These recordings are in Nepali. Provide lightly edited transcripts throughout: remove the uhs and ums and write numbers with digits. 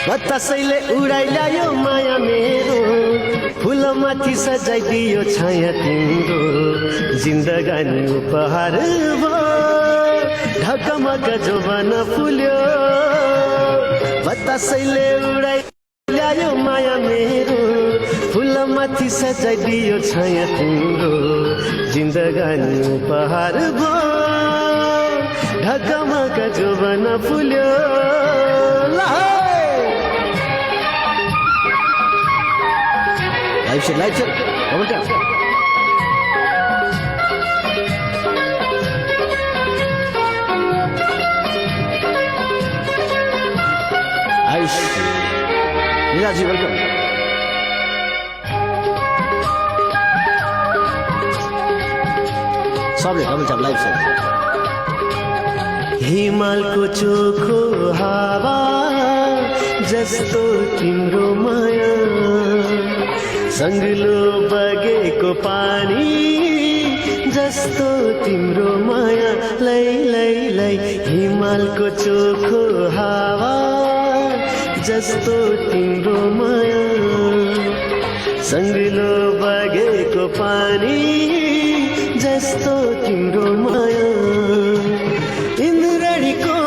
बतासैले उडाइल्यायो माया मेरो फुलमाथि सजाइदियो छाया तिम्रो जिन्दगानी उपहार भो ढकमक जोबन फुल्यो बतासैले उडाइल्यायो माया मेरो फुलमाथि सजाइदियो छाया तिम्रो जिन्दगानी उपहार भो ढकमक जोबन फुल्यो लाइफ सर कमेंट आयुष नीला जी वेलकम सबले कमेंट लाइफ सर हिमालको चोखो हावा जस्तो तिम्रो माया संगलो बगेको पानी जस्तो तिम्रो माया लै लै लै हिमालको चोखो हावा जस्तो तिम्रो माया संगलो बगेको पानी जस्तो तिम्रो माया इन्द्रणीको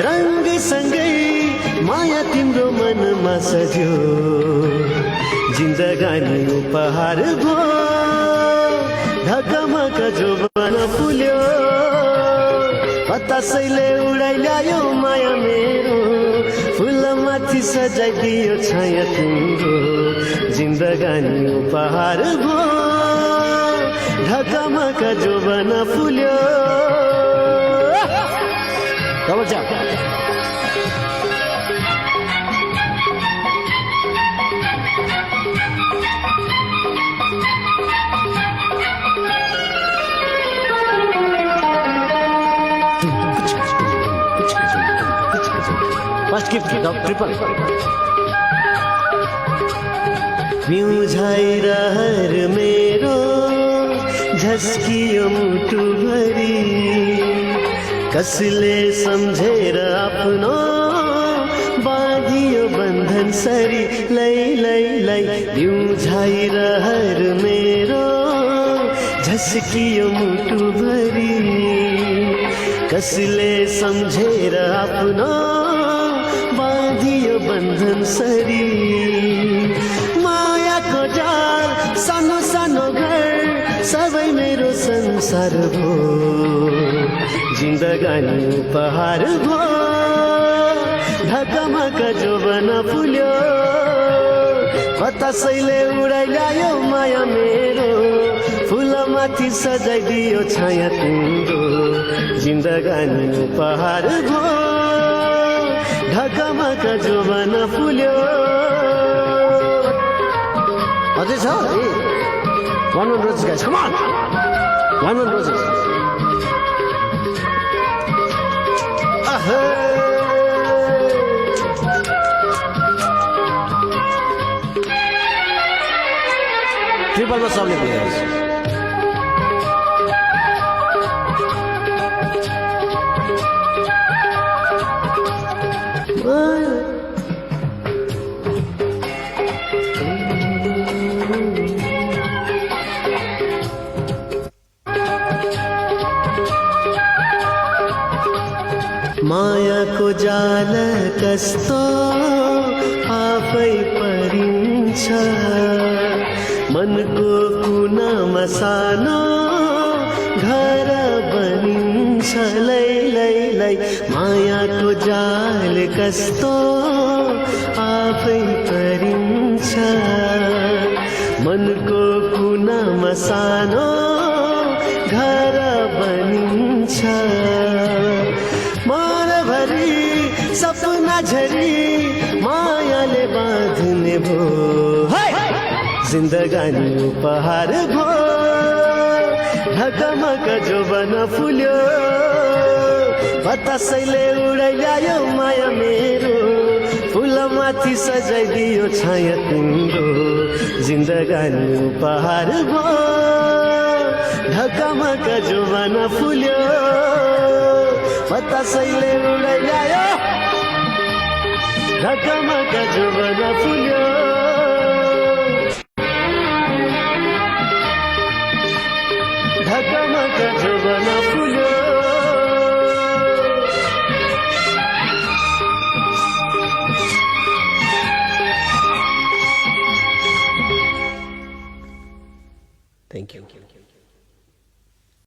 रंगसँगै माया तिम्रो मनमा सज्यो जिन्दगानी उपहार भो ढकमक जोबन फुल्यो बतासैले उडाइल्यायो माया मेरो फुलमाथि सजाइदियो छाया तिम्रो जिन्दगानी उपहार भो ढकमक जोबन फुल्यो फर्स्ट गिफ्ट ट्रिपल म्युझाइरहर मेरो झस्कियो मुटु भरी कसले सम्झेर आफ्नो बाँधियो बन्धन सरी लै लै लै म्युझाइरहर मेरो झस्कियो मुटु भरी कसले सम्झेर आफ्नो बाँधियो बन्धन सरी मायाको जाल सानो सानो घर सबै मेरो संसार भो जिन्दगानी उपहार भो ढकमक जोबन फुल्यो बतासैले उडाइल्यायो माया मेरो फुलमाथि सजाइदियो छाया तिम्रो जिन्दगानी उपहार भो ढकमक जोबन फुल्यो अझै छ one roses guys come on one roses triple में सबले प्लेयर्स मायाको जाल कस्तो आफै परिन्छ मनको कुनामा सानो घर बनिन्छ लै लै लै मायाको जाल कस्तो आफै परिन्छ मनको कुनामा सानो घर बनिन्छ मनभरि सपना झरी मायाले बाँध्ने भो जिन्दगानी उपहार भो ढकमक जोबन फुल्यो बतासैले उडाइल्यायो माया मेरो फुलमाथि सजाइदियो छाया तिम्रो जिन्दगानी उपहार भो ढकमक जोबन फुल्यो बतासैले उडाइल्यायो ढकमक जुबन फुल्यो ढकमक जुबन फुल्यो Thank you.